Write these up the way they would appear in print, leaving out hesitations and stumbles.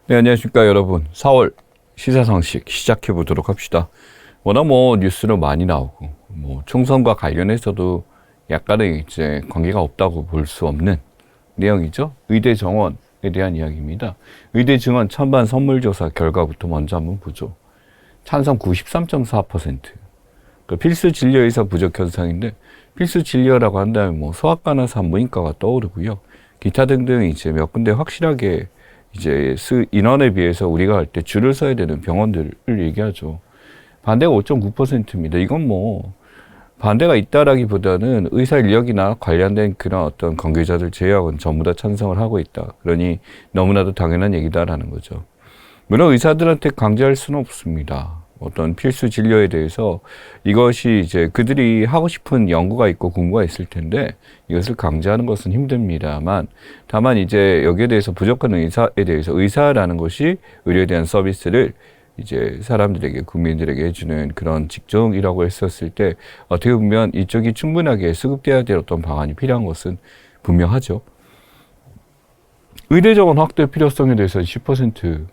네, 안녕하십니까 여러분. 4월 시사상식 시작해 보도록 합시다. 워낙 뉴스로 많이 나오고 총선과 관련해서도 약간의 이제 관계가 없다고 볼 수 없는 내용이죠. 의대 정원에 대한 이야기입니다. 의대 증원 찬반 선물조사 결과부터 먼저 한번 보죠. 찬성 93.4%. 필수 진료 의사 부족 현상인데, 필수 진료라고 한다면 소아과나 산부인과가 떠오르고요. 기타 등등 이제 몇 군데 확실하게 이제 인원에 비해서 우리가 할 때 줄을 서야 되는 병원들을 얘기하죠. 반대가 5.9%입니다. 이건 반대가 있다라기보다는 의사 인력이나 관련된 그런 어떤 관계자들 제외하고는 전부 다 찬성을 하고 있다. 그러니 너무나도 당연한 얘기다라는 거죠. 물론 의사들한테 강제할 수는 없습니다. 어떤 필수 진료에 대해서 이것이 이제 그들이 하고 싶은 연구가 있고 공부가 있을 텐데 이것을 강제하는 것은 힘듭니다만, 다만 이제 여기에 대해서 부족한 의사에 대해서 의사라는 것이 의료에 대한 서비스를 이제 사람들에게, 국민들에게 해주는 그런 직종이라고 했었을 때 어떻게 보면 이쪽이 충분하게 수급돼야 될 어떤 방안이 필요한 것은 분명하죠. 의대 정원 확대 필요성에 대해서 10%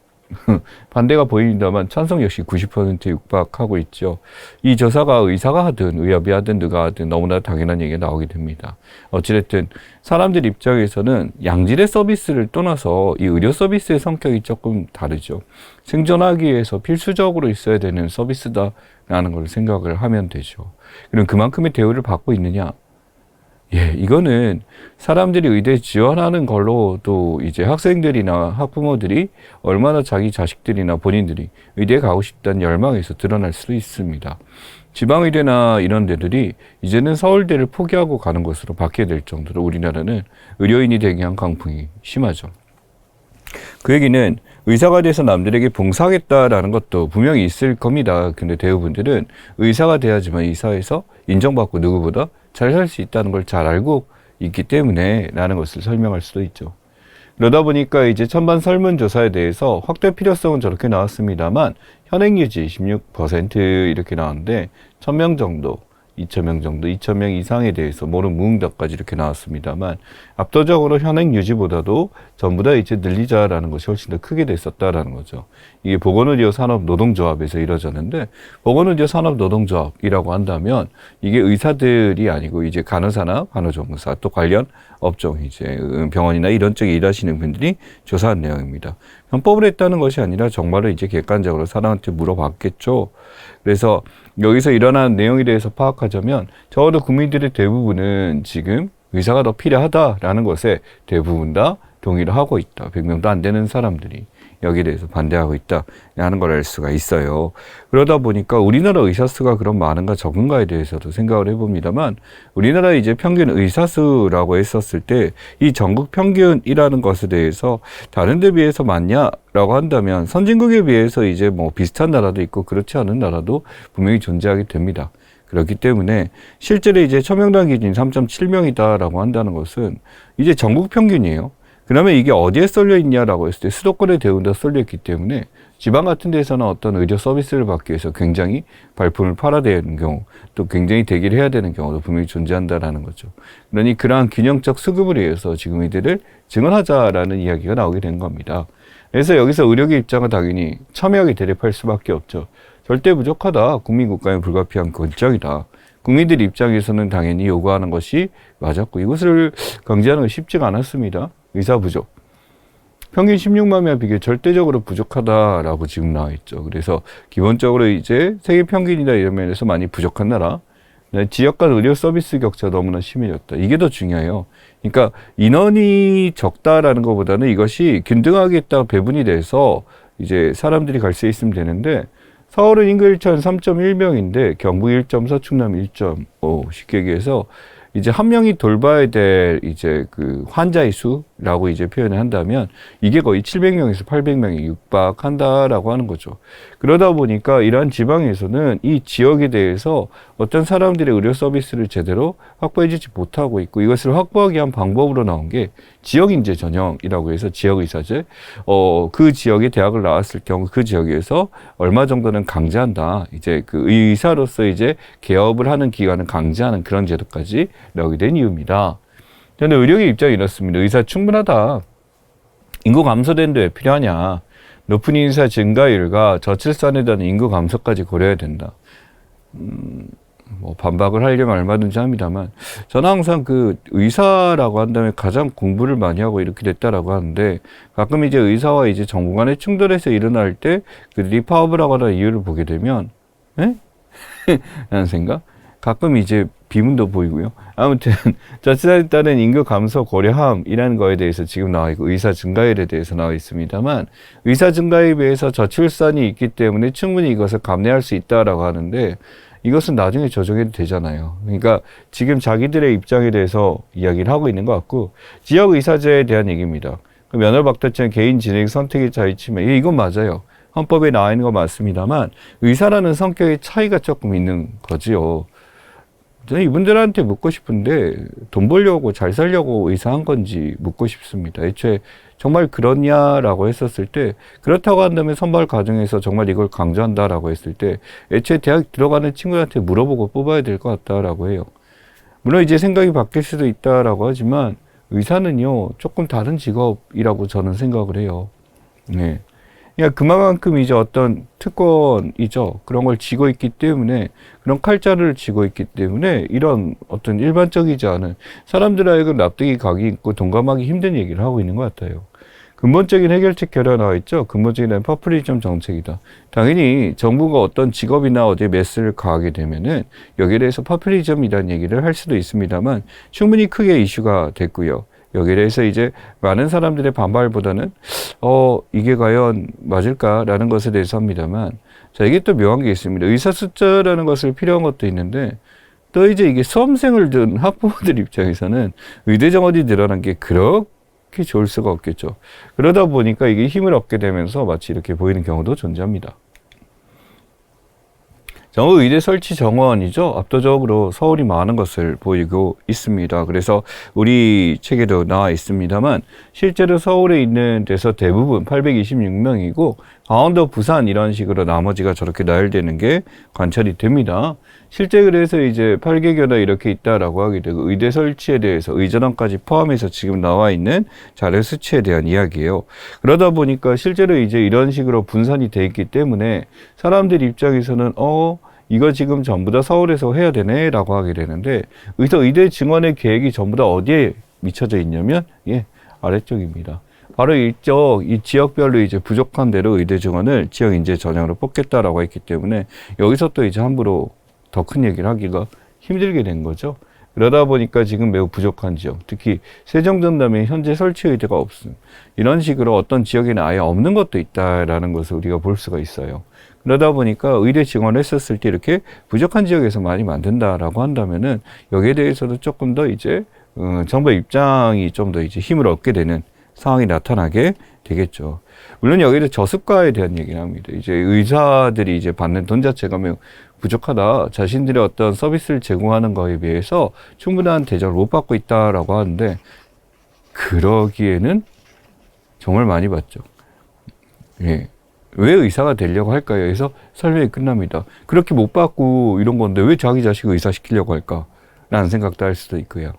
반대가 보입니다만 찬성 역시 90% 육박하고 있죠. 이 조사가 의사가 하든 의협이 하든 누가 하든 너무나 당연한 얘기가 나오게 됩니다. 어찌됐든 사람들 입장에서는 양질의 서비스를 떠나서 이 의료 서비스의 성격이 조금 다르죠. 생존하기 위해서 필수적으로 있어야 되는 서비스다라는 걸 생각을 하면 되죠. 그럼 그만큼의 대우를 받고 있느냐? 예, 이거는 사람들이 의대 지원하는 걸로도 이제 학생들이나 학부모들이 얼마나 자기 자식들이나 본인들이 의대에 가고 싶다는 열망에서 드러날 수도 있습니다. 지방의대나 이런 데들이 이제는 서울대를 포기하고 가는 것으로 바뀌게 될 정도로 우리나라는 의료인이 되기 위한 강풍이 심하죠. 그 얘기는 의사가 돼서 남들에게 봉사하겠다라는 것도 분명히 있을 겁니다. 근데 대부분들은 의사가 돼야지만 이 사회에서 인정받고 누구보다 잘 살 수 있다는 걸 잘 알고 있기 때문에 라는 것을 설명할 수도 있죠. 그러다 보니까 이제 찬반 설문조사에 대해서 확대 필요성은 저렇게 나왔습니다만 현행 유지 16% 이렇게 나왔는데 1000명 정도, 2000명 정도, 2000명 이상에 대해서 모른 무응답까지 이렇게 나왔습니다만 압도적으로 현행 유지보다도 전부 다 이제 늘리자라는 것이 훨씬 더 크게 됐었다라는 거죠. 이게 보건의료 산업노동조합에서 이루어졌는데, 보건의료 산업노동조합이라고 한다면 이게 의사들이 아니고 이제 간호사나 간호조무사 또 관련 업종 이제 병원이나 이런 쪽에 일하시는 분들이 조사한 내용입니다. 편법을 했다는 것이 아니라 정말로 이제 객관적으로 사람한테 물어봤겠죠. 그래서 여기서 일어난 내용에 대해서 파악하자면 적어도 국민들의 대부분은 지금 의사가 더 필요하다라는 것에 대부분 다 동의를 하고 있다. 100명도 안 되는 사람들이 여기에 대해서 반대하고 있다라는 걸 알 수가 있어요. 그러다 보니까 우리나라 의사 수가 그럼 많은가 적은가에 대해서도 생각을 해봅니다만, 우리나라 이제 평균 의사 수라고 했었을 때 이 전국 평균이라는 것에 대해서 다른 데 비해서 많냐라고 한다면 선진국에 비해서 이제 비슷한 나라도 있고 그렇지 않은 나라도 분명히 존재하게 됩니다. 그렇기 때문에 실제로 이제 처명당 기준 3.7명이다라고 한다는 것은 이제 전국 평균이에요. 그러면 이게 어디에 쏠려 있냐라고 했을 때 수도권에 대부분 다 쏠려 있기 때문에 지방 같은 데서는 어떤 의료 서비스를 받기 위해서 굉장히 발품을 팔아야 되는 경우, 또 굉장히 대기를 해야 되는 경우도 분명히 존재한다라는 거죠. 그러니 그러한 균형적 수급을 위해서 지금 이들을 증언하자라는 이야기가 나오게 된 겁니다. 그래서 여기서 의료계 입장은 당연히 첨예하게 대립할 수밖에 없죠. 절대 부족하다. 국민국가에 불가피한 결정이다. 국민들 입장에서는 당연히 요구하는 것이 맞았고, 이것을 강제하는 건 쉽지가 않았습니다. 의사 부족. 평균 16만 명에 비해 절대적으로 부족하다라고 지금 나와 있죠. 그래서 기본적으로 이제 세계 평균이다 이런 면에서 많이 부족한 나라. 지역 간 의료 서비스 격차 너무나 심해졌다. 이게 더 중요해요. 그러니까 인원이 적다라는 것보다는 이것이 균등하게 딱 배분이 돼서 이제 사람들이 갈 수 있으면 되는데, 서울은 인구 1천 3.1명인데 경북 1.4, 충남 1.5 쉽게 얘기해서 이제 한 명이 돌봐야 될 이제 그 환자의 수라고 이제 표현을 한다면 이게 거의 700명에서 800명이 육박한다라고 하는 거죠. 그러다 보니까 이러한 지방에서는 이 지역에 대해서 어떤 사람들의 의료 서비스를 제대로 확보해주지 못하고 있고, 이것을 확보하기 위한 방법으로 나온 게 지역인재 전형이라고 해서 지역의사제, 그 지역에 대학을 나왔을 경우 그 지역에서 얼마 정도는 강제한다. 이제 그 의사로서 이제 개업을 하는 기간을 강제하는 그런 제도까지 나오게 된 이유입니다. 저는 의료계 입장이 이렇습니다. 의사 충분하다. 인구 감소되는데 왜 필요하냐. 높은 인사 증가율과 저출산에 대한 인구 감소까지 고려해야 된다. 뭐 반박을 하려면 얼마든지 합니다만, 저는 항상 그 의사라고 한다면 가장 공부를 많이 하고 이렇게 됐다라고 하는데, 가끔 이제 의사와 이제 정부 간의 충돌에서 일어날 때 그들이 파업을 하거나 이유를 보게 되면, 에? 라는 생각? 가끔 이제 비문도 보이고요. 아무튼 저출산에 따른 인구 감소 고려함이라는 거에 대해서 지금 나와 있고, 의사 증가율에 대해서 나와 있습니다만, 의사 증가에 비해서 저출산이 있기 때문에 충분히 이것을 감내할 수 있다라고 하는데, 이것은 나중에 조정해도 되잖아요. 그러니까 지금 자기들의 입장에 대해서 이야기를 하고 있는 것 같고, 지역의사제에 대한 얘기입니다. 면허박탈죄는 개인 진행 선택의 자유 침해. 이건 맞아요. 헌법에 나와 있는 거 맞습니다만, 의사라는 성격의 차이가 조금 있는 거지요. 저는 이분들한테 묻고 싶은데, 돈 벌려고 잘 살려고 의사한 건지 묻고 싶습니다. 애초에 정말 그러냐라고 했었을 때, 그렇다고 한다면 선발 과정에서 정말 이걸 강조한다라고 했을 때, 애초에 대학 들어가는 친구한테 물어보고 뽑아야 될 것 같다라고 해요. 물론 이제 생각이 바뀔 수도 있다라고 하지만, 의사는요, 조금 다른 직업이라고 저는 생각을 해요. 네. 그러니까 그만큼 이제 어떤 특권이죠. 그런 걸 쥐고 있기 때문에, 그런 칼자를 쥐고 있기 때문에, 이런 어떤 일반적이지 않은 사람들 하여금 납득이 가기 있고 동감하기 힘든 얘기를 하고 있는 것 같아요. 근본적인 해결책 결과가 나와 있죠. 근본적인 퍼플리즘 정책이다. 당연히 정부가 어떤 직업이나 어디에 매스를 가하게 되면은 여기에 대해서 퍼플리즘이라는 얘기를 할 수도 있습니다만, 충분히 크게 이슈가 됐고요. 여기에 대해서 이제 많은 사람들의 반발보다는 이게 과연 맞을까라는 것에 대해서 합니다만, 자, 이게 또 묘한 게 있습니다. 의사 숫자라는 것을 필요한 것도 있는데, 또 이제 이게 수험생을 둔 학부모들 입장에서는 의대 정원이 늘어난 게 그렇게 좋을 수가 없겠죠. 그러다 보니까 이게 힘을 얻게 되면서 마치 이렇게 보이는 경우도 존재합니다. 의대 설치 정원이죠. 압도적으로 서울이 많은 것을 보이고 있습니다. 그래서 우리 책에도 나와 있습니다만, 실제로 서울에 있는 데서 대부분 826명이고 강원도, 부산 이런 식으로 나머지가 저렇게 나열되는 게 관찰이 됩니다. 실제 그래서 이제 8개교나 이렇게 있다라고 하게 되고, 의대 설치에 대해서 의전원까지 포함해서 지금 나와 있는 자료 수치에 대한 이야기예요. 그러다 보니까 실제로 이제 이런 식으로 분산이 돼 있기 때문에 사람들 입장에서는 이거 지금 전부 다 서울에서 해야 되네 라고 하게 되는데, 의대 증원의 계획이 전부 다 어디에 미쳐져 있냐면 아래쪽입니다. 바로 이 지역별로 이제 부족한 대로 의대 증원을 지역 인재 전형으로 뽑겠다라고 했기 때문에, 여기서 또 이제 함부로 더 큰 얘기를 하기가 힘들게 된 거죠. 그러다 보니까 지금 매우 부족한 지역, 특히 세종 전남에 현재 설치 의대가 없음, 이런 식으로 어떤 지역에는 아예 없는 것도 있다라는 것을 우리가 볼 수가 있어요. 그러다 보니까 의대 증원을 했었을 때 이렇게 부족한 지역에서 많이 만든다라고 한다면은, 여기에 대해서도 조금 더 이제 정부 입장이 좀 더 이제 힘을 얻게 되는 상황이 나타나게 되겠죠. 물론 여기에 저습가에 대한 얘기를 합니다. 이제 의사들이 이제 받는 돈 자체가 매우 부족하다. 자신들의 어떤 서비스를 제공하는 거에 비해서 충분한 대접을 못 받고 있다라고 하는데, 그러기에는 정말 많이 받죠. 예. 왜 의사가 되려고 할까요? 그래서 설명이 끝납니다. 그렇게 못 받고 이런 건데 왜 자기 자식을 의사 시키려고 할까? 라는 생각도 할 수도 있고요.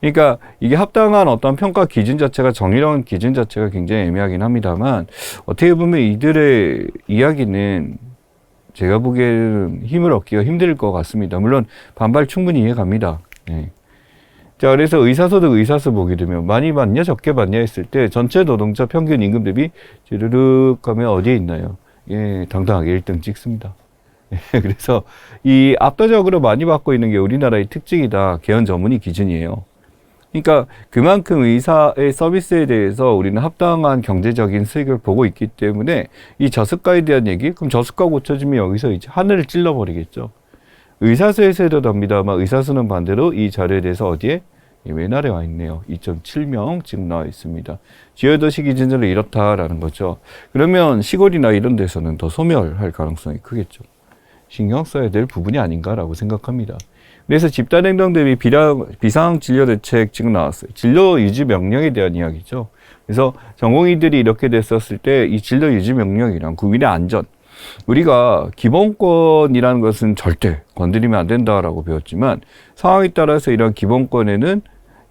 그러니까 이게 합당한 어떤 평가 기준 자체가, 정의로운 기준 자체가 굉장히 애매하긴 합니다만, 어떻게 보면 이들의 이야기는 제가 보기에는 힘을 얻기가 힘들 것 같습니다. 물론 반발 충분히 이해갑니다. 네. 자, 그래서 의사소득 의사수 보게 되면 많이 받냐 적게 받냐 했을 때 전체 노동자 평균 임금 대비 쭈르륵 가면 어디에 있나요? 당당하게 1등 찍습니다. 그래서 이 압도적으로 많이 받고 있는 게 우리나라의 특징이다. 개헌 전문의 기준이에요. 그러니까 그만큼 의사의 서비스에 대해서 우리는 합당한 경제적인 수익을 보고 있기 때문에, 이 저수가에 대한 얘기, 그럼 저수가 고쳐지면 여기서 이제 하늘을 찔러버리겠죠. 의사수에서도 답니다만, 의사수는 반대로 이 자료에 대해서 어디에? 왼 아래 와 있네요. 2.7명 지금 나와 있습니다. 지역도시 기준으로 이렇다라는 거죠. 그러면 시골이나 이런 데서는 더 소멸할 가능성이 크겠죠. 신경 써야 될 부분이 아닌가라고 생각합니다. 그래서 집단행동 대비 비상진료대책 지금 나왔어요. 진료 유지 명령에 대한 이야기죠. 그래서 전공의들이 이렇게 됐었을 때 이 진료 유지 명령이란 국민의 안전, 우리가 기본권이라는 것은 절대 건드리면 안 된다라고 배웠지만, 상황에 따라서 이런 기본권에는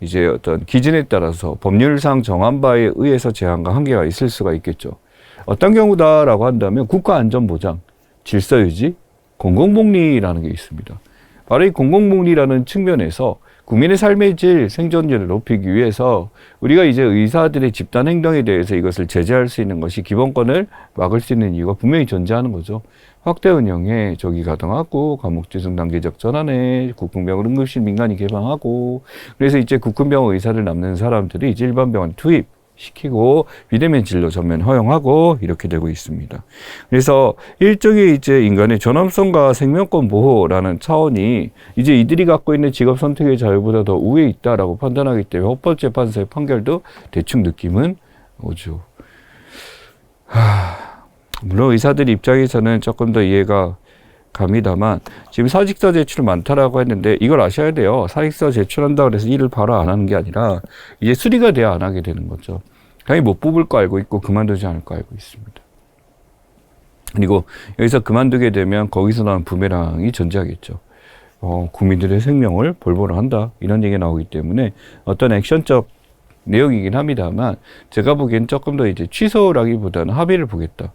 이제 어떤 기준에 따라서 법률상 정한 바에 의해서 제한과 한계가 있을 수가 있겠죠. 어떤 경우다라고 한다면 국가안전보장, 질서유지, 공공복리라는 게 있습니다. 바로 이 공공복리라는 측면에서 국민의 삶의 질, 생존율을 높이기 위해서 우리가 이제 의사들의 집단 행동에 대해서 이것을 제재할 수 있는 것이 기본권을 막을 수 있는 이유가 분명히 존재하는 거죠. 확대 운영에 조기 가동하고 감옥지성 단계적 전환에 국군병원 응급실 민간인 개방하고 그래서 이제 국군병원 의사를 남는 사람들이 이제 일반 병원 투입시키고 비대면 진료 전면 허용하고 이렇게 되고 있습니다. 그래서 일종의 이제 인간의 존엄성과 생명권 보호라는 차원이 이제 이들이 갖고 있는 직업 선택의 자유보다 더 우위에 있다라고 판단하기 때문에 헌법재판소의 판결도 대충 느낌은 오죠. 물론 의사들 입장에서는 조금 더 이해가 갑니다만 지금 사직서 제출 많다라고 했는데 이걸 아셔야 돼요. 사직서 제출한다고 해서 일을 바로 안 하는 게 아니라 이제 수리가 돼야 안 하게 되는 거죠. 당연히 못 뽑을 거 알고 있고 그만두지 않을 거 알고 있습니다. 그리고 여기서 그만두게 되면 거기서 나온 부메랑이 존재하겠죠. 국민들의 생명을 볼보로 한다 이런 얘기가 나오기 때문에 어떤 액션적 내용이긴 합니다만 제가 보기엔 조금 더 이제 취소라기보다는 합의를 보겠다.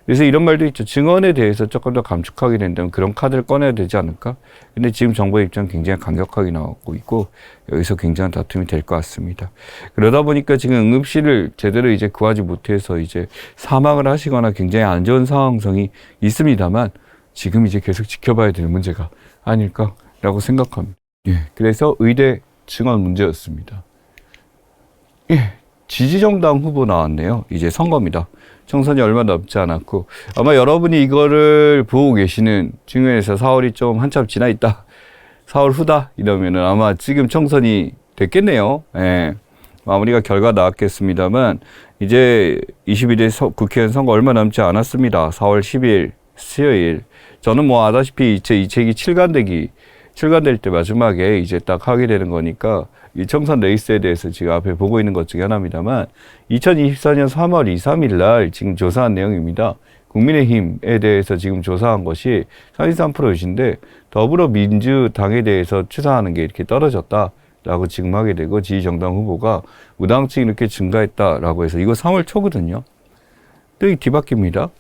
그래서 이런 말도 있죠. 증언에 대해서 조금 더 감축하게 된다면 그런 카드를 꺼내야 되지 않을까? 근데 지금 정부의 입장 굉장히 강력하게 나오고 있고 여기서 굉장한 다툼이 될 것 같습니다. 그러다 보니까 지금 응급실을 제대로 이제 구하지 못해서 이제 사망을 하시거나 굉장히 안 좋은 상황성이 있습니다만 지금 이제 계속 지켜봐야 될 문제가 아닐까라고 생각합니다. 예, 그래서 의대 증언 문제였습니다. 예, 지지정당 후보 나왔네요. 이제 선거입니다. 총선이 얼마 남지 않았고 아마 여러분이 이거를 보고 계시는 측면에서 4월이 좀 한참 지나 있다. 4월 후다 이러면은 아마 지금 총선이 됐겠네요. 예. 마무리가 결과 나왔겠습니다만 이제 21대 국회의원 선거 얼마 남지 않았습니다. 4월 10일 수요일. 저는 뭐 아다시피 이 책이 7간될 때 마지막에 이제 딱 하게 되는 거니까 이 총선 레이스에 대해서 지금 앞에 보고 있는 것 중에 하나입니다만 2024년 3월 2, 3일 날 지금 조사한 내용입니다. 국민의힘에 대해서 지금 조사한 것이 43%이신데 더불어민주당에 대해서 추사하는 게 이렇게 떨어졌다라고 지금 하게 되고 지지정당 후보가 무당층이 이렇게 증가했다라고 해서 이거 3월 초거든요. 또 뒤바뀝니다.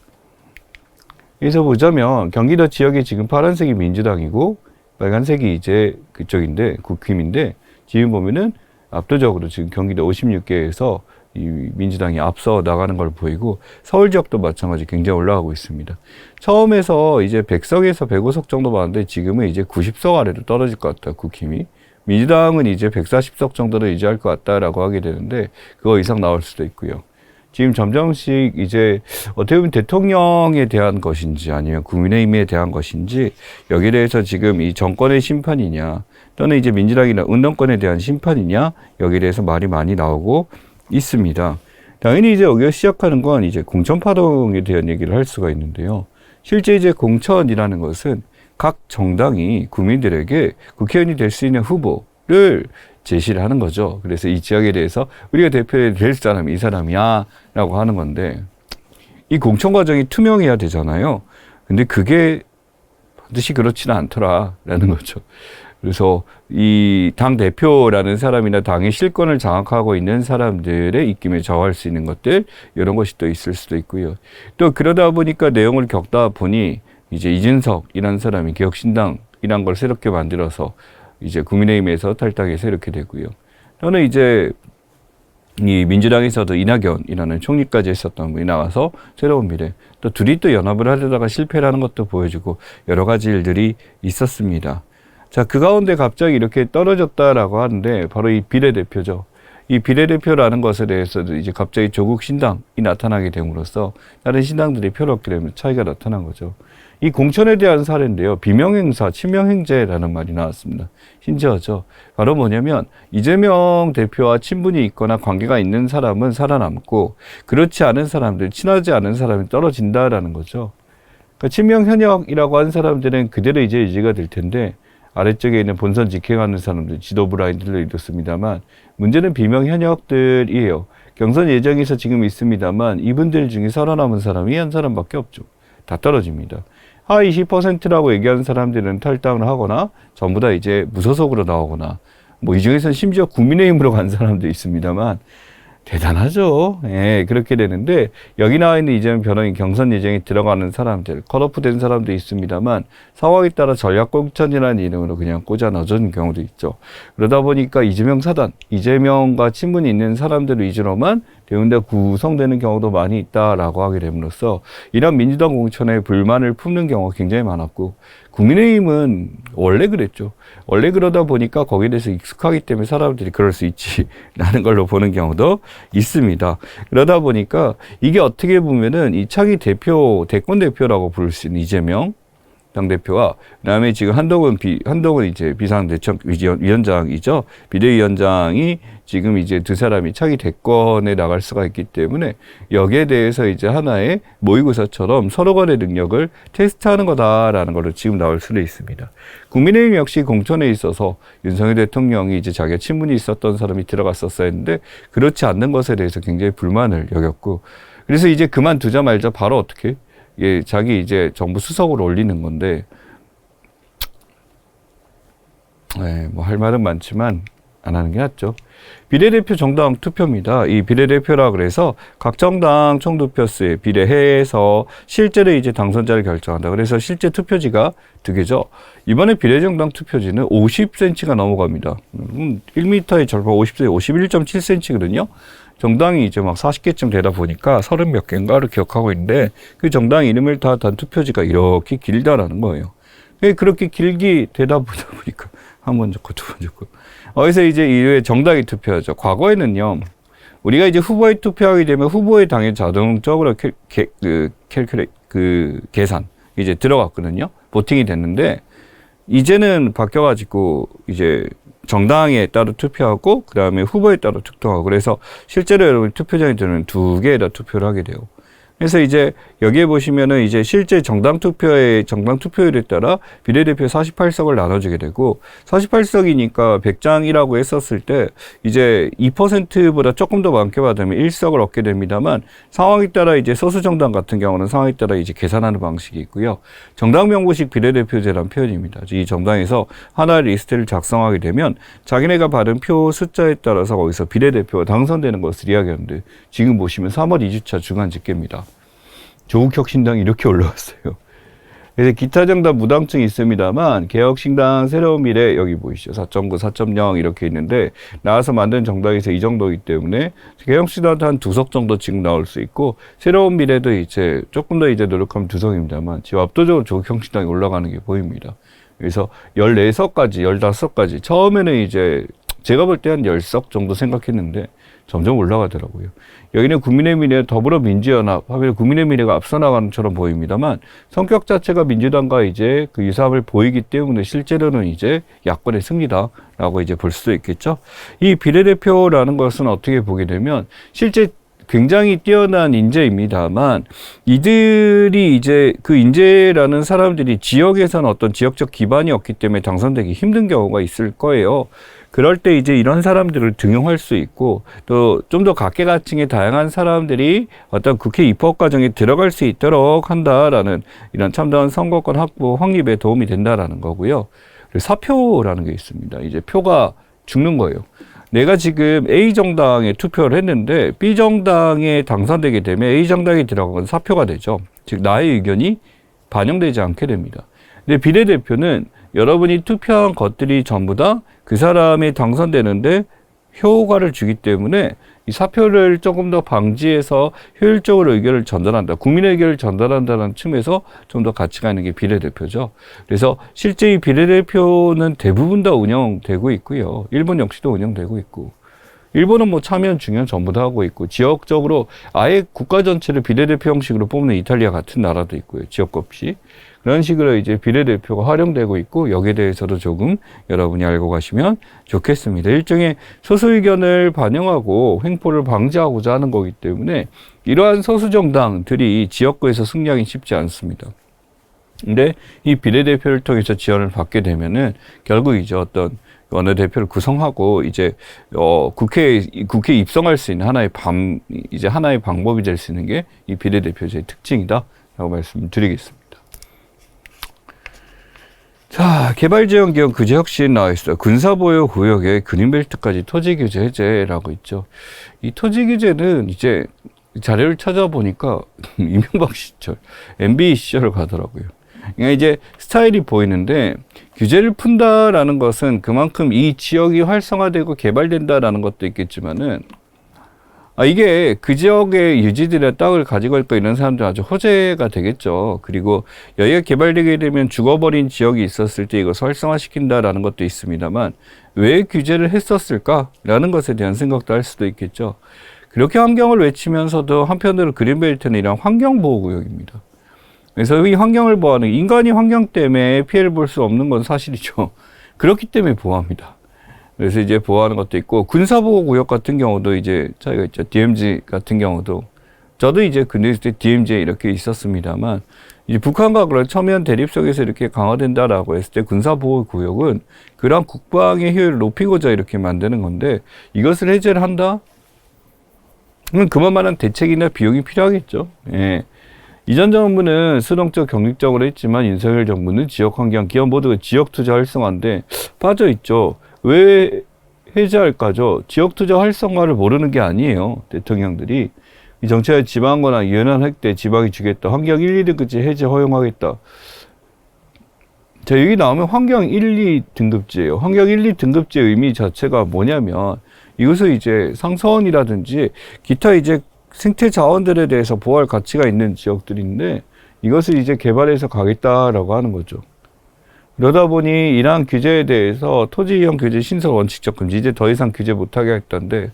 여기서 보자면 경기도 지역에 지금 파란색이 민주당이고 빨간색이 이제 그쪽인데 국힘인데 지금 보면은 압도적으로 지금 경기도 56개에서 이 민주당이 앞서 나가는 걸 보이고 서울 지역도 마찬가지 굉장히 올라가고 있습니다. 처음에서 이제 100석에서 105석 정도 봤는데 지금은 이제 90석 아래로 떨어질 것 같다. 국힘이. 민주당은 이제 140석 정도를 유지할 것 같다라고 하게 되는데 그거 이상 나올 수도 있고요. 지금 점점씩 이제 어떻게 보면 대통령에 대한 것인지 아니면 국민의힘에 대한 것인지 여기에 대해서 지금 이 정권의 심판이냐 또는 이제 민주당이나 운동권에 대한 심판이냐 여기에 대해서 말이 많이 나오고 있습니다. 당연히 이제 여기가 시작하는 건 이제 공천파동에 대한 얘기를 할 수가 있는데요. 실제 이제 공천이라는 것은 각 정당이 국민들에게 국회의원이 될 수 있는 후보를 제시를 하는 거죠. 그래서 이 지역에 대해서 우리가 대표될 사람이 이 사람이야 라고 하는 건데 이 공천 과정이 투명해야 되잖아요. 근데 그게 반드시 그렇지는 않더라라는 거죠. 그래서 이 당 대표라는 사람이나 당의 실권을 장악하고 있는 사람들의 입김에 저할 수 있는 것들 이런 것이 또 있을 수도 있고요. 또 그러다 보니까 내용을 겪다 보니 이제 이준석이라는 사람이 개혁신당이란 걸 새롭게 만들어서 이제 국민의힘에서 탈당해서 이렇게 되고요. 또는 이제 이 민주당에서도 이낙연이라는 총리까지 했었던 분이 나와서 새로운 미래. 또 둘이 또 연합을 하려다가 실패라는 것도 보여주고 여러 가지 일들이 있었습니다. 자, 그 가운데 갑자기 이렇게 떨어졌다라고 하는데 바로 이 비례대표죠. 이 비례대표라는 것에 대해서도 이제 갑자기 조국 신당이 나타나게 됨으로써 다른 신당들이 표를 얻게 되면 차이가 나타난 거죠. 이 공천에 대한 사례인데요. 비명행사, 친명행제라는 말이 나왔습니다. 심지어죠. 바로 뭐냐면 이재명 대표와 친분이 있거나 관계가 있는 사람은 살아남고 그렇지 않은 사람들, 친하지 않은 사람이 떨어진다라는 거죠. 그러니까 친명 현역이라고 한 사람들은 그대로 이제 유지가 될 텐데 아래쪽에 있는 본선 직행하는 사람들, 지도부 라인들도 이렇습니다만 문제는 비명 현역들이에요. 경선 예정에서 지금 있습니다만 이분들 중에 살아남은 사람이 한 사람밖에 없죠. 다 떨어집니다. 하위 10%라고 얘기하는 사람들은 탈당을 하거나 전부 다 이제 무소속으로 나오거나 뭐 이 중에서는 심지어 국민의힘으로 간 사람도 있습니다만 대단하죠. 예, 그렇게 되는데 여기 나와 있는 이재명 변호인 경선 예정에 들어가는 사람들, 컷오프 된 사람도 있습니다만 상황에 따라 전략공천이라는 이름으로 그냥 꽂아 넣어주는 경우도 있죠. 그러다 보니까 이재명 사단, 이재명과 친분이 있는 사람들 위주로만 대운대 구성되는 경우도 많이 있다라고 하게 됨으로써 이런 민주당 공천에 불만을 품는 경우가 굉장히 많았고 국민의힘은 원래 그랬죠. 원래 그러다 보니까 거기에 대해서 익숙하기 때문에 사람들이 그럴 수 있지라는 걸로 보는 경우도 있습니다. 그러다 보니까 이게 어떻게 보면은 이 차기 대표, 대권 대표라고 부를 수 있는 이재명 당대표와 그다음에 지금 한동훈 이제 비상대책위원장이죠. 비대위원장이 지금 이제 두 사람이 차기 대권에 나갈 수가 있기 때문에 여기에 대해서 이제 하나의 모의고사처럼 서로 간의 능력을 테스트하는 거다라는 걸로 지금 나올 수도 있습니다. 국민의힘 역시 공천에 있어서 윤석열 대통령이 이제 자기가 친분이 있었던 사람이 들어갔었어야 했는데 그렇지 않는 것에 대해서 굉장히 불만을 여겼고 그래서 이제 그만두자 말자 바로 어떻게 예, 자기 이제 정부 수석으로 올리는 건데, 네, 뭐 할 말은 많지만 안 하는 게 낫죠. 비례대표 정당 투표입니다. 이 비례대표라 그래서 각 정당 총투표수에 비례해서 실제로 이제 당선자를 결정한다. 그래서 실제 투표지가 2개죠. 이번에 비례정당 투표지는 50cm가 넘어갑니다. 1m의 절반 50cm, 51.7cm거든요. 정당이 이제 막 40개쯤 되다 보니까 30몇 개인가를 기억하고 있는데 그 정당 이름을 다 단 투표지가 이렇게 길다라는 거예요. 그렇게 길게 되다 보니까 한 번 적고 두 번 적고. 어디서 이제 이외에 정당이 투표하죠. 과거에는요, 우리가 이제 후보에 투표하게 되면 후보의 당에 자동적으로 계산, 이제 들어갔거든요. 보팅이 됐는데, 이제는 바뀌어가지고, 이제 정당에 따로 투표하고, 그 다음에 후보에 따로 투표하고, 그래서 실제로 여러분 투표장에 들면 2개에다 투표를 하게 돼요. 그래서 이제 여기에 보시면은 이제 실제 정당 투표율에 따라 비례대표 48석을 나눠주게 되고 48석이니까 100장이라고 했었을 때 이제 2%보다 조금 더 많게 받으면 1석을 얻게 됩니다만 상황에 따라 이제 소수 정당 같은 경우는 상황에 따라 이제 계산하는 방식이 있고요. 정당 명부식 비례대표제라는 표현입니다. 이 정당에서 하나의 리스트를 작성하게 되면 자기네가 받은 표 숫자에 따라서 거기서 비례대표가 당선되는 것을 이야기하는데 지금 보시면 3월 2주차 중간 집계입니다. 조국혁신당이 이렇게 올라왔어요. 그래서 기타 정당 무당층이 있습니다만 개혁신당 새로운미래 여기 보이시죠? 4.9, 4.0 이렇게 있는데 나와서 만든 정당에서 이 정도이기 때문에 개혁신당도 한 2석 정도 지금 나올 수 있고 새로운미래도 이제 조금 더 이제 노력하면 2석입니다만 지금 압도적으로 조국혁신당이 올라가는 게 보입니다. 그래서 14석까지 15석까지 처음에는 이제 제가 볼 때 한 10석 정도 생각했는데 점점 올라가더라고요. 여기는 국민의미래 더불어민주연합 하면 국민의미래가 앞서 나가는 것처럼 보입니다만 성격 자체가 민주당과 이제 그 유사함을 보이기 때문에 실제로는 이제 야권의 승리다라고 이제 볼 수도 있겠죠. 이 비례대표라는 것은 어떻게 보게 되면 실제 굉장히 뛰어난 인재입니다만 이들이 이제 그 인재라는 사람들이 지역에서는 어떤 지역적 기반이 없기 때문에 당선되기 힘든 경우가 있을 거예요. 그럴 때 이제 이런 사람들을 등용할 수 있고 또 좀 더 각계각층의 다양한 사람들이 어떤 국회 입법 과정에 들어갈 수 있도록 한다라는 이런 참다운 선거권 확보 확립에 도움이 된다라는 거고요. 그리고 사표라는 게 있습니다. 이제 표가 죽는 거예요. 내가 지금 A 정당에 투표를 했는데 B 정당에 당선되게 되면 A 정당에 들어간 건 사표가 되죠. 즉 나의 의견이 반영되지 않게 됩니다. 근데 비례대표는 여러분이 투표한 것들이 전부 다 그 사람이 당선되는데 효과를 주기 때문에 이 사표를 조금 더 방지해서 효율적으로 의견을 전달한다. 국민의 의견을 전달한다는 측면에서 좀 더 가치가 있는 게 비례대표죠. 그래서 실제 이 비례대표는 대부분 다 운영되고 있고요. 일본 역시도 운영되고 있고. 일본은 뭐 참여연 중요한 전부 다 하고 있고 지역적으로 아예 국가 전체를 비례대표 형식으로 뽑는 이탈리아 같은 나라도 있고요. 지역 없이. 그런 식으로 이제 비례대표가 활용되고 있고 여기에 대해서도 조금 여러분이 알고 가시면 좋겠습니다. 일종의 소수 의견을 반영하고 횡포를 방지하고자 하는 거기 때문에 이러한 소수 정당들이 지역구에서 승리하기 쉽지 않습니다. 근데 이 비례대표를 통해서 지원을 받게 되면은 결국 이제 어떤 원내대표를 구성하고 이제 국회에 입성할 수 있는 하나의 방법이 될 수 있는 게 이 비례대표제의 특징이다라고 말씀드리겠습니다. 자, 개발지원기업 규제 혁신 나와 있어요. 군사보유구역의 그린벨트까지 토지규제 해제라고 있죠. 이 토지규제는 이제 자료를 찾아보니까 이명박 시절, MB 시절을 가더라고요. 그러니까 이제 스타일이 보이는데 규제를 푼다라는 것은 그만큼 이 지역이 활성화되고 개발된다라는 것도 있겠지만은 이게 그 지역의 유지들의 땅을 가지고 있고 이런 사람들 아주 호재가 되겠죠. 그리고 여기가 개발되게 되면 죽어버린 지역이 있었을 때 이것을 활성화시킨다라는 것도 있습니다만 왜 규제를 했었을까라는 것에 대한 생각도 할 수도 있겠죠. 그렇게 환경을 외치면서도 한편으로 그린벨트는 이런 환경보호구역입니다. 그래서 이 환경을 보호하는 인간이 환경 때문에 피해를 볼 수 없는 건 사실이죠. 그렇기 때문에 보호합니다. 그래서 이제 보호하는 것도 있고 군사보호구역 같은 경우도 이제 차이가 있죠. DMZ 같은 경우도 저도 이제 군대 있을 때 DMZ에 이렇게 있었습니다만 이제 북한과 그런 첨예한 대립 속에서 이렇게 강화된다라고 했을 때 군사보호구역은 그런 국방의 효율을 높이고자 이렇게 만드는 건데 이것을 해제를 한다? 그럼 그만한 대책이나 비용이 필요하겠죠. 예. 이전 정부는 수동적 경직적으로 했지만 윤석열 정부는 지역환경 기업 모두가 지역투자 활성화인데 빠져있죠. 왜 해제할까죠? 지역투자 활성화를 모르는 게 아니에요. 대통령들이. 이 정치의 지방거나 연안 획때 지방이 주겠다. 환경 1, 2등급제 해제 허용하겠다. 자, 여기 나오면 환경 1, 2등급제예요. 환경 1, 2등급제 의미 자체가 뭐냐면 이것을 이제 상서원이라든지 기타 이제 생태 자원들에 대해서 보호할 가치가 있는 지역들인데 이것을 이제 개발해서 가겠다라고 하는 거죠. 그러다 보니 이러한 규제에 대해서 토지 이용 규제 신설 원칙적 금지 이제 더 이상 규제 못하게 했던데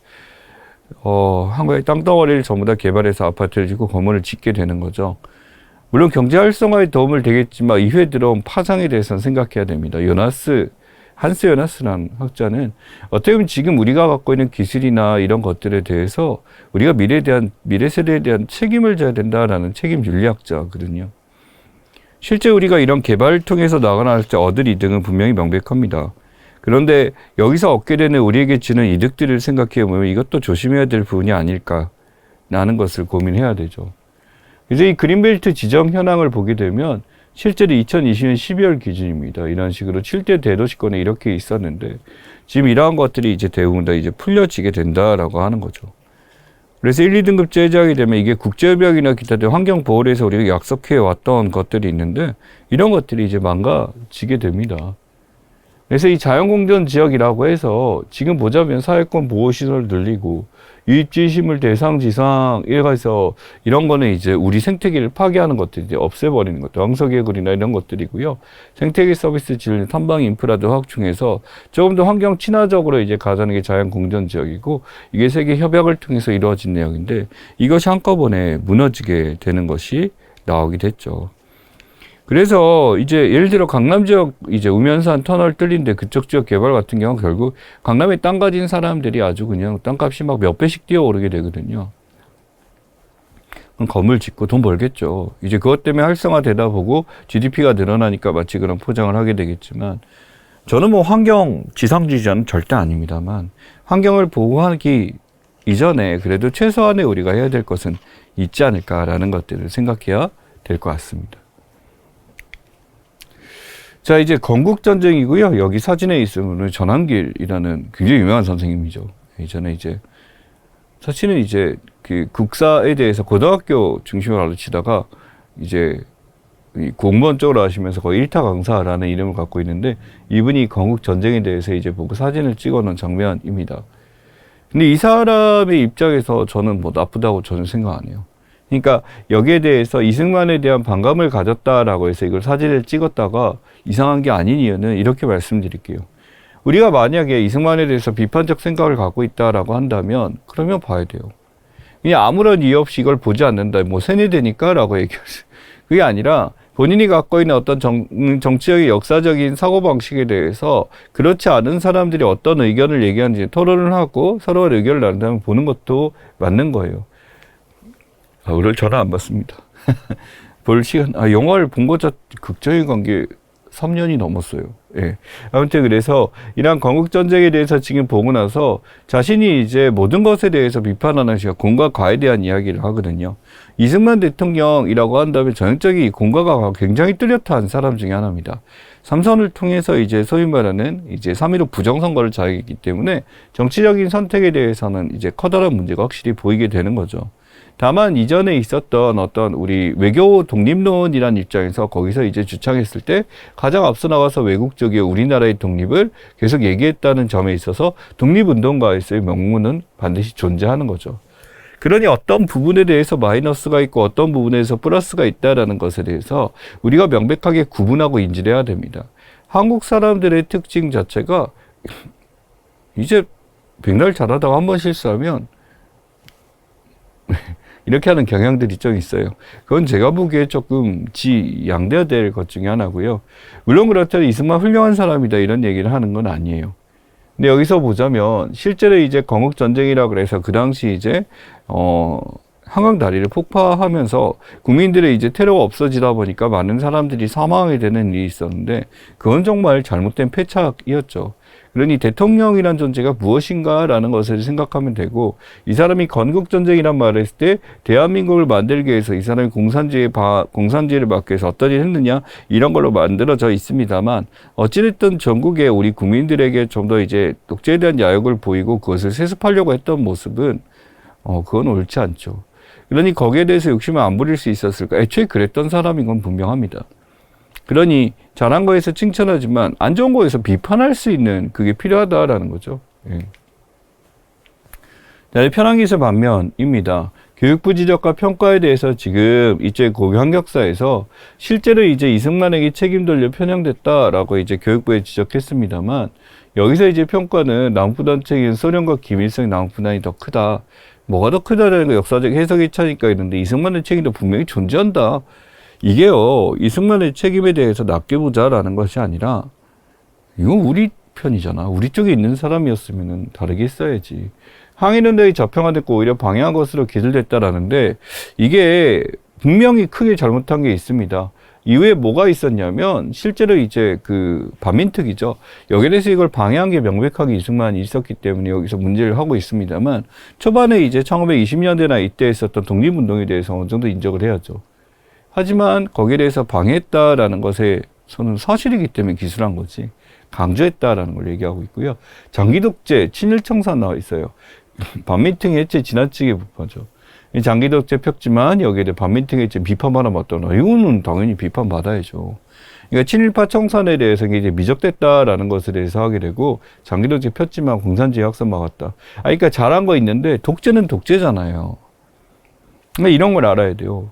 한국의 땅덩어리를 전부 다 개발해서 아파트를 짓고 건물을 짓게 되는 거죠. 물론 경제 활성화에 도움을 되겠지만 이후에 들어온 파장에 대해서는 생각해야 됩니다. 한스 요나스라는 학자는 어떻게 보면 지금 우리가 갖고 있는 기술이나 이런 것들에 대해서 우리가 미래 세대에 대한 책임을 져야 된다라는 책임 윤리학자거든요. 실제 우리가 이런 개발을 통해서 나가나갈 때 얻을 이득은 분명히 명백합니다. 그런데 여기서 얻게 되는 우리에게 주는 이득들을 생각해 보면 이것도 조심해야 될 부분이 아닐까라는 것을 고민해야 되죠. 그래서 이 그린벨트 지정 현황을 보게 되면 실제로 2020년 12월 기준입니다. 이런 식으로 7대 대도시권에 이렇게 있었는데 지금 이러한 것들이 이제 대부분 다 이제 풀려지게 된다라고 하는 거죠. 그래서 1, 2등급제 해제하게 되면 이게 국제협약이나 기타 등 환경보호를 해서 우리가 약속해 왔던 것들이 있는데 이런 것들이 이제 망가지게 됩니다. 그래서 이 자연공존 지역이라고 해서 지금 보자면 사회권 보호시설을 늘리고 유입지시물 대상지상에 가서 이런 거는 이제 우리 생태계를 파괴하는 것들 이제 없애버리는 것들 황석개굴이나 이런 것들이고요. 생태계 서비스 질 탐방 인프라도 확충해서 조금 더 환경 친화적으로 이제 가자는 게 자연공존 지역이고 이게 세계 협약을 통해서 이루어진 내용인데 이것이 한꺼번에 무너지게 되는 것이 나오게 됐죠. 그래서 이제 예를 들어 강남 지역 이제 우면산 터널 뚫린데 그쪽 지역 개발 같은 경우는 결국 강남에 땅 가진 사람들이 아주 그냥 땅값이 막 몇 배씩 뛰어오르게 되거든요. 그럼 건물 짓고 돈 벌겠죠. 이제 그것 때문에 활성화되다 보고 GDP가 늘어나니까 마치 그런 포장을 하게 되겠지만 저는 뭐 환경 지상주의자는 절대 아닙니다만 환경을 보호하기 이전에 그래도 최소한의 우리가 해야 될 것은 있지 않을까라는 것들을 생각해야 될 것 같습니다. 자, 이제 건국전쟁이고요. 여기 사진에 있으면 전환길이라는 굉장히 유명한 선생님이죠. 예전에 이제 사실은 이제 그 국사에 대해서 고등학교 중심으로 가르치다가 이제 공무원 쪽으로 하시면서 거의 일타 강사라는 이름을 갖고 있는데 이분이 건국전쟁에 대해서 이제 보고 사진을 찍어 놓은 장면입니다. 근데 이 사람의 입장에서 저는 뭐 나쁘다고 저는 생각 안 해요. 그러니까 여기에 대해서 이승만에 대한 반감을 가졌다라고 해서 이걸 사진을 찍었다가 이상한 게 아닌 이유는 이렇게 말씀드릴게요. 우리가 만약에 이승만에 대해서 비판적 생각을 갖고 있다라고 한다면 그러면 봐야 돼요. 그냥 아무런 이유 없이 이걸 보지 않는다. 뭐 세뇌되니까 라고 얘기하세요. 그게 아니라 본인이 갖고 있는 어떤 정치적인 역사적인 사고방식에 대해서 그렇지 않은 사람들이 어떤 의견을 얘기하는지 토론을 하고 서로 의견을 나눈다면 보는 것도 맞는 거예요. 오늘 전화 안 받습니다. 볼 시간, 영화를 본 거자 극적인 관계 3년이 넘었어요. 예. 아무튼 그래서 이러한 건국전쟁에 대해서 지금 보고 나서 자신이 이제 모든 것에 대해서 비판하는 시각, 공과 과에 대한 이야기를 하거든요. 이승만 대통령이라고 한다면 전형적인 공과가 굉장히 뚜렷한 사람 중에 하나입니다. 삼선을 통해서 이제 소위 말하는 이제 3.15 부정선거를 자행했기 때문에 정치적인 선택에 대해서는 이제 커다란 문제가 확실히 보이게 되는 거죠. 다만 이전에 있었던 어떤 우리 외교 독립론이라는 입장에서 거기서 이제 주창했을 때 가장 앞서 나가서 외국적인 우리나라의 독립을 계속 얘기했다는 점에 있어서 독립운동가에서의 명분은 반드시 존재하는 거죠. 그러니 어떤 부분에 대해서 마이너스가 있고 어떤 부분에서 플러스가 있다라는 것에 대해서 우리가 명백하게 구분하고 인지를 해야 됩니다. 한국 사람들의 특징 자체가 이제 백날 잘하다가 한 번 실수하면 이렇게 하는 경향들이 좀 있어요. 그건 제가 보기에 조금 양대해야 될 것 중에 하나고요. 물론 그렇다고 이승만 훌륭한 사람이다 이런 얘기를 하는 건 아니에요. 근데 여기서 보자면 실제로 이제 건국전쟁이라 그래서 그 당시 이제 한강 다리를 폭파하면서 국민들의 이제 테러가 없어지다 보니까 많은 사람들이 사망하게 되는 일이 있었는데 그건 정말 잘못된 패착이었죠. 그러니 대통령이란 존재가 무엇인가라는 것을 생각하면 되고 이 사람이 건국전쟁이란 말을 했을 때 대한민국을 만들기 위해서 이 사람이 공산주의를 막기 위해서 어떤 일을 했느냐 이런 걸로 만들어져 있습니다만 어찌됐든 전국의 우리 국민들에게 좀 더 이제 독재에 대한 야욕을 보이고 그것을 세습하려고 했던 모습은 그건 옳지 않죠. 그러니 거기에 대해서 욕심을 안 부릴 수 있었을까? 애초에 그랬던 사람인 건 분명합니다. 그러니 잘한 거에서 칭찬하지만 안 좋은 거에서 비판할 수 있는 그게 필요하다라는 거죠. 예. 자, 편한 기술 반면입니다. 교육부 지적과 평가에 대해서 지금 이제 고교환경사에서 실제로 이제 이승만에게 책임 돌려 편향됐다라고 이제 교육부에 지적했습니다만 여기서 이제 평가는 남북부단 책임 소련과 김일성의 남북부단이 더 크다. 뭐가 더 크다라는 거 역사적 해석의 차이니까 있는데 이승만의 책임도 분명히 존재한다. 이게요, 이승만의 책임에 대해서 낮게 보자라는 것이 아니라, 이건 우리 편이잖아. 우리 쪽에 있는 사람이었으면 다르게 했어야지. 항일운동이 저평화됐고 오히려 방해한 것으로 기술됐다라는데, 이게 분명히 크게 잘못한 게 있습니다. 이후에 뭐가 있었냐면, 실제로 이제 그 반민특위죠. 여기에 대해서 이걸 방해한 게 명백하게 이승만이 있었기 때문에 여기서 문제를 하고 있습니다만, 초반에 이제 1920년대나 이때 있었던 독립운동에 대해서 어느 정도 인정을 해야죠. 하지만 거기에 대해서 방해했다라는 것에 저는 사실이기 때문에 기술한 거지 강조했다라는 걸 얘기하고 있고요. 장기독재, 친일청산 나와 있어요. 반민특위 해체 지나치게 비판하죠. 장기독재 폈지만 여기에 대해 반민특위 해체 비판받아 맞더라. 이거는 당연히 비판받아야죠. 그러니까 친일파 청산에 대해서 이제 미적됐다라는 것에 대해서 하게 되고 장기독재 폈지만 공산주의 확산 막았다. 그러니까 잘한 거 있는데 독재는 독재잖아요. 그러니까 이런 걸 알아야 돼요.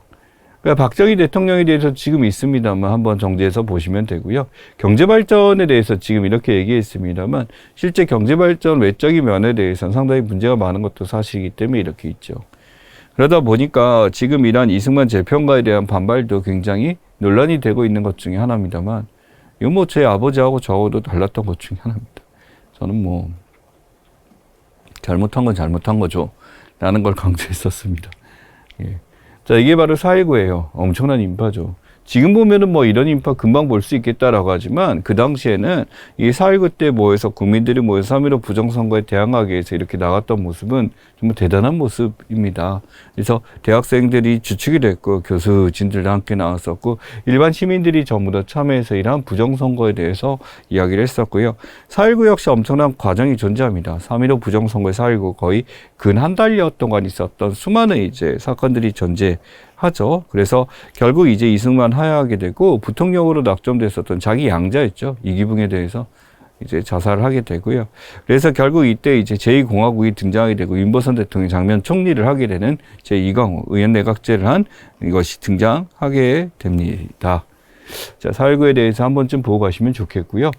그러니까 박정희 대통령에 대해서 지금 있습니다만 한번 정리해서 보시면 되고요. 경제발전에 대해서 지금 이렇게 얘기했습니다만 실제 경제발전 외적인 면에 대해서는 상당히 문제가 많은 것도 사실이기 때문에 이렇게 있죠. 그러다 보니까 지금 이러한 이승만 재평가에 대한 반발도 굉장히 논란이 되고 있는 것 중에 하나입니다만 이건 뭐 제 아버지하고 저하고도 달랐던 것 중에 하나입니다. 저는 뭐 잘못한 건 잘못한 거죠. 라는 걸 강조했었습니다. 예. 자, 이게 바로 4.19예요. 엄청난 인파죠. 지금 보면은 뭐 이런 인파 금방 볼 수 있겠다라고 하지만 그 당시에는 이 4.19 때 모여서 국민들이 모여서 3.15 부정선거에 대항하기 위해서 이렇게 나갔던 모습은 정말 대단한 모습입니다. 그래서 대학생들이 주축이 됐고 교수진들도 함께 나왔었고 일반 시민들이 전부 다 참여해서 이러한 부정선거에 대해서 이야기를 했었고요. 4.19 역시 엄청난 과정이 존재합니다. 3.15 부정선거에 4.19 거의 근 한 달여 동안 있었던 수많은 이제 사건들이 존재하죠. 그래서 결국 이제 이승만 하야하게 되고 부통령으로 낙점됐었던 자기 양자였죠. 이기붕에 대해서 이제 자살을 하게 되고요. 그래서 결국 이때 이제 제2공화국이 등장하게 되고 윤보선 대통령이 장면 총리를 하게 되는 제2강호 의원내각제를 한 이것이 등장하게 됩니다. 자, 4.19에 대해서 한 번쯤 보고 가시면 좋겠고요.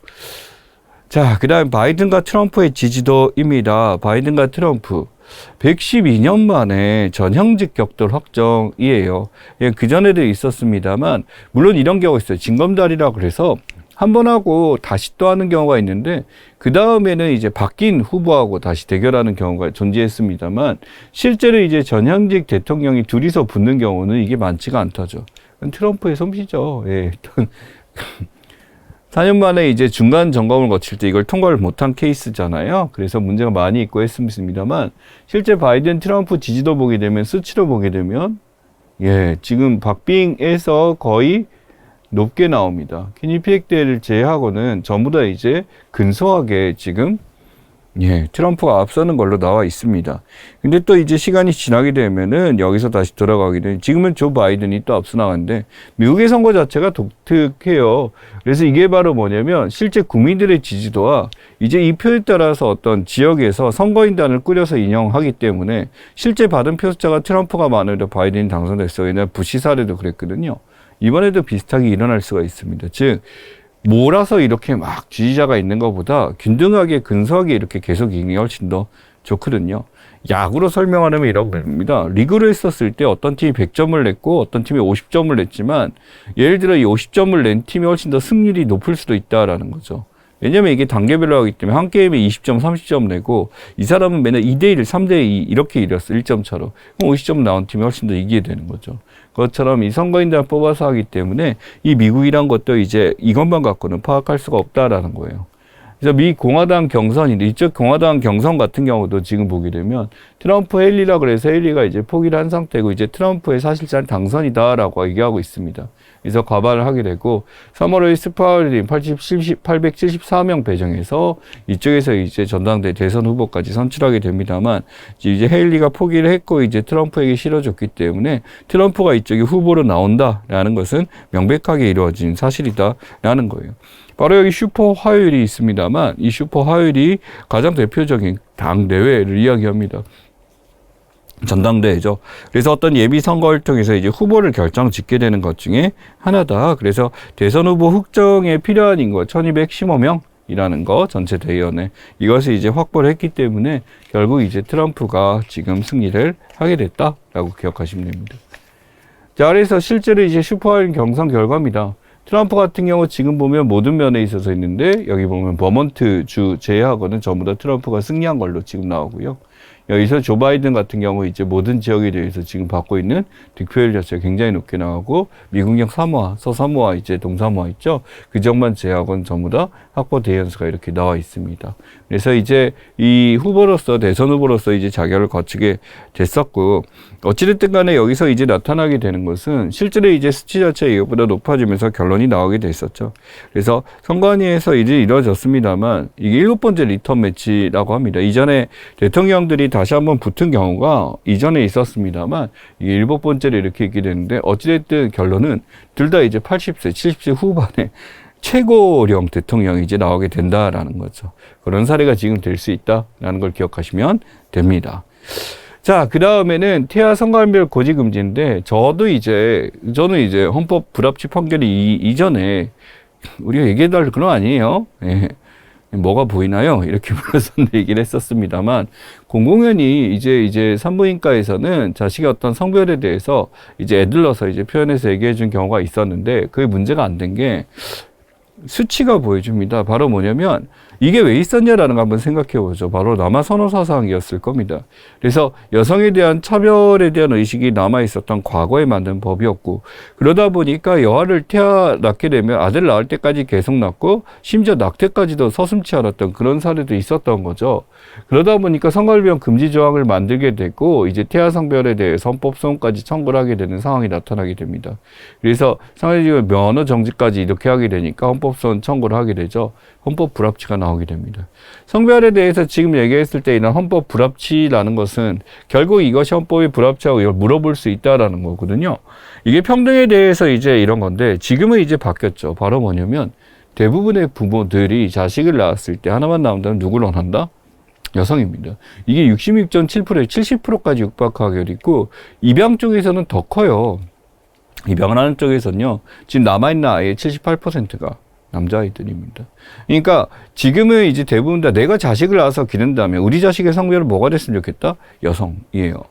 자, 그 다음 바이든과 트럼프의 지지도입니다. 바이든과 트럼프. 112년 만에 전형직 격돌 확정이에요. 예, 그 전에도 있었습니다만, 물론 이런 경우가 있어요. 징검다리라 그래서 한 번 하고 다시 또 하는 경우가 있는데, 그 다음에는 이제 바뀐 후보하고 다시 대결하는 경우가 존재했습니다만, 실제로 이제 전형직 대통령이 둘이서 붙는 경우는 이게 많지가 않다죠. 트럼프의 솜씨죠. 예, 일단. 4년 만에 이제 중간 점검을 거칠 때 이걸 통과를 못한 케이스잖아요. 그래서 문제가 많이 있고 했습니다만, 실제 바이든 트럼프 지지도 보게 되면, 수치로 보게 되면, 예, 지금 박빙에서 거의 높게 나옵니다. 퀴니피엑대를 제외하고는 전부 다 이제 근소하게 지금 트럼프가 앞서는 걸로 나와 있습니다. 근데 또 이제 시간이 지나게 되면은 여기서 다시 돌아가게 되면 지금은 조 바이든이 또 앞서 나가는데 미국의 선거 자체가 독특해요. 그래서 이게 바로 뭐냐면 실제 국민들의 지지도와 이제 이 표에 따라서 어떤 지역에서 선거인단을 꾸려서 인용하기 때문에 실제 받은 표 숫자가 트럼프가 많아도 바이든이 당선됐어요. 옛날 부시 사례도 그랬거든요. 이번에도 비슷하게 일어날 수가 있습니다. 즉 몰아서 이렇게 막 지지자가 있는 것보다 균등하게 근소하게 이렇게 계속 이기는 게 훨씬 더 좋거든요. 야구로 설명하려면 이런 겁니다. 리그로 했었을 때 어떤 팀이 100점을 냈고 어떤 팀이 50점을 냈지만 예를 들어 이 50점을 낸 팀이 훨씬 더 승률이 높을 수도 있다라는 거죠. 왜냐면 이게 단계별로 하기 때문에 한 게임에 20점, 30점 내고 이 사람은 맨날 2대1, 3대2 이렇게 이겼어. 1점 차로. 그럼 50점 나온 팀이 훨씬 더 이기게 되는 거죠. 그것처럼 이 선거인단을 뽑아서 하기 때문에 이 미국이란 것도 이제 이것만 갖고는 파악할 수가 없다라는 거예요. 그래서 미 공화당 경선인데 이쪽 공화당 경선 같은 경우도 지금 보게 되면 트럼프 헬리라 그래서 헬리가 이제 포기를 한 상태고 이제 트럼프의 사실상 당선이다라고 얘기하고 있습니다. 그래서 과반을 하게 되고 3월 5일 스파울린 874명 배정해서 이쪽에서 이제 전당대 대선 후보까지 선출하게 됩니다만 이제 헬리가 포기를 했고 이제 트럼프에게 실어줬기 때문에 트럼프가 이쪽에 후보로 나온다라는 것은 명백하게 이루어진 사실이다라는 거예요. 바로 여기 슈퍼 화요일이 있습니다만 이 슈퍼 화요일이 가장 대표적인 당 대회를 이야기합니다. 전당대회죠. 그래서 어떤 예비 선거를 통해서 이제 후보를 결정 짓게 되는 것 중에 하나다. 그래서 대선 후보 흑정에 필요한 인구 1215명이라는 거 전체 대의원에 이것을 이제 확보를 했기 때문에 결국 이제 트럼프가 지금 승리를 하게 됐다라고 기억하시면 됩니다. 자, 그래서 실제로 이제 슈퍼화요일 경선 결과입니다. 트럼프 같은 경우 지금 보면 모든 면에 있어서 있는데 여기 보면 버몬트 주 제외하고는 전부 다 트럼프가 승리한 걸로 지금 나오고요. 여기서 조 바이든 같은 경우 이제 모든 지역에 대해서 지금 받고 있는 득표율 자체가 굉장히 높게 나오고 미국령 사모아, 서사모아 이제 동사모아 있죠. 그 지역만 제외하고는 전부 다 확보 대연수가 이렇게 나와 있습니다. 그래서 이제 이 후보로서 대선 후보로서 이제 자격을 거치게 됐었고 어찌됐든 간에 여기서 이제 나타나게 되는 것은 실제로 이제 수치 자체가 이것보다 높아지면서 결론이 나오게 됐었죠. 그래서 선관위에서 이제 이루어졌습니다만 이게 7번째 리턴 매치라고 합니다. 이전에 대통령들이 다시 한번 붙은 경우가 이전에 있었습니다만 이게 7번째로 이렇게 있게 되는데 어찌됐든 결론은 둘 다 이제 80세, 70세 후반에 최고령 대통령이 이제 나오게 된다라는 거죠. 그런 사례가 지금 될 수 있다라는 걸 기억하시면 됩니다. 자, 그 다음에는 태아 선거인별 고지금지인데 저는 이제 헌법 불합치 판결이 이전에 우리가 얘기해달 그런 거 아니에요. 예. 뭐가 보이나요? 이렇게 물어서 얘기를 했었습니다만 공공연히 이제 산부인과에서는 자식의 어떤 성별에 대해서 이제 애들러서 이제 표현해서 얘기해 준 경우가 있었는데 그게 문제가 안 된 게 수치가 보여줍니다. 바로 뭐냐면 이게 왜 있었냐라는 거 한번 생각해 보죠. 바로 남아 선호 사상이었을 겁니다. 그래서 여성에 대한 차별에 대한 의식이 남아 있었던 과거에 만든 법이었고 그러다 보니까 여아를 낳게 되면 아들 낳을 때까지 계속 낳고 심지어 낙태까지도 서슴지 않았던 그런 사례도 있었던 거죠. 그러다 보니까 성관변 금지 조항을 만들게 됐고 이제 태아 성별에 대해서 헌법소원까지 청구를 하게 되는 상황이 나타나게 됩니다. 그래서 상대적으로 면허 정지까지 이렇게 하게 되니까 헌법소원 청구를 하게 되죠. 헌법 불합치가 나오게 됩니다. 성별에 대해서 지금 얘기했을 때 이런 헌법 불합치라는 것은 결국 이것이 헌법이 불합치하고 이걸 물어볼 수 있다라는 거거든요. 이게 평등에 대해서 이제 이런 건데 지금은 이제 바뀌었죠. 바로 뭐냐면 대부분의 부모들이 자식을 낳았을 때 하나만 낳는다면 누구를 원한다? 여성입니다. 이게 66.7%에 70%까지 육박하게 있고 입양 쪽에서는 더 커요. 입양을 하는 쪽에서는요. 지금 남아있는 아이의 78%가 남자아이들입니다. 그러니까 지금은 이제 대부분 다 내가 자식을 낳아서 기른다면 우리 자식의 성별은 뭐가 됐으면 좋겠다? 여성이에요.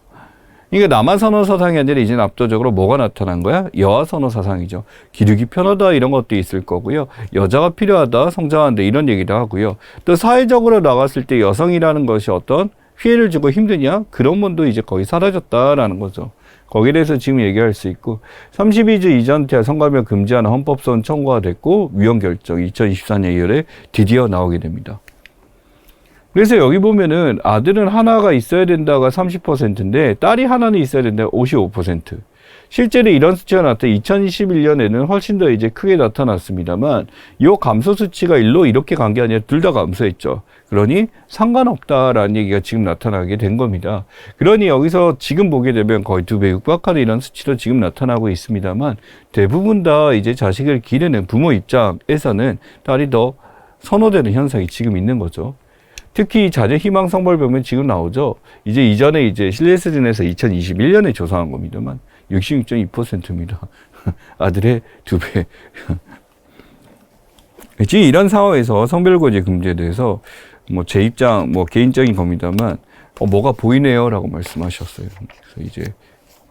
그러니까 남아 선호 사상이 아니라 이제는 압도적으로 뭐가 나타난 거야? 여아 선호 사상이죠. 기르기 편하다 이런 것도 있을 거고요. 여자가 필요하다, 성장하는데 이런 얘기도 하고요. 또 사회적으로 나갔을 때 여성이라는 것이 어떤 피해를 주고 힘드냐? 그런 면도 이제 거의 사라졌다라는 거죠. 거기에 대해서 지금 얘기할 수 있고 32주 이전 태아 성관변 금지하는 헌법소원 청구가 됐고 위헌 결정 2024년 2월에 드디어 나오게 됩니다. 그래서 여기 보면은 아들은 하나가 있어야 된다가 30%인데 딸이 하나는 있어야 된다가 55%. 실제로 이런 수치가 나타 2021년에는 훨씬 더 이제 크게 나타났습니다만 이 감소 수치가 일로 이렇게 간 게 아니라 둘 다 감소했죠. 그러니 상관없다라는 얘기가 지금 나타나게 된 겁니다. 그러니 여기서 지금 보게 되면 거의 2배 육박하는 이런 수치로 지금 나타나고 있습니다만 대부분 다 이제 자식을 기르는 부모 입장에서는 딸이 더 선호되는 현상이 지금 있는 거죠. 특히 자녀 희망 성별 보면 지금 나오죠. 이제 이전에 이제 실내스진에서 2021년에 조사한 겁니다만 66.2%입니다. 아들의 2배. 지금 이런 상황에서 성별고지 금지에 대해서 뭐 제 입장, 뭐 개인적인 겁니다만, 뭐가 보이네요 라고 말씀하셨어요. 그래서 이제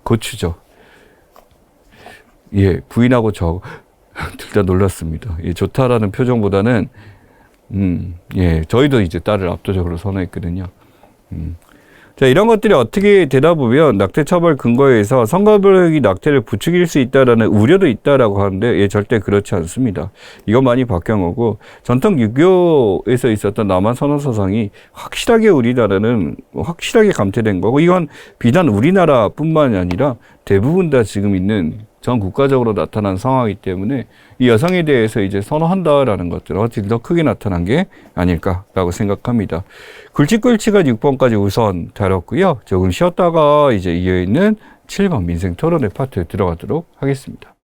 고추죠. 예, 부인하고 저, 둘 다 놀랐습니다. 예, 좋다라는 표정보다는, 예, 저희도 이제 딸을 압도적으로 선호했거든요. 자, 이런 것들이 어떻게 되다 보면 낙태 처벌 근거에 의해서 성가불력이 낙태를 부추길 수 있다라는 우려도 있다라고 하는데, 예, 절대 그렇지 않습니다. 이건 많이 바뀐 거고, 전통 유교에서 있었던 남한 선호 사상이 확실하게 우리나라는 확실하게 감퇴된 거고, 이건 비단 우리나라뿐만이 아니라 대부분 다 지금 있는 전 국가적으로 나타난 상황이기 때문에 이 여성에 대해서 이제 선호한다라는 것들은 어찌 더 크게 나타난 게 아닐까라고 생각합니다. 굵직굵직한 6번까지 우선 다뤘고요. 조금 쉬었다가 이제 이어있는 7번 민생 토론의 파트에 들어가도록 하겠습니다.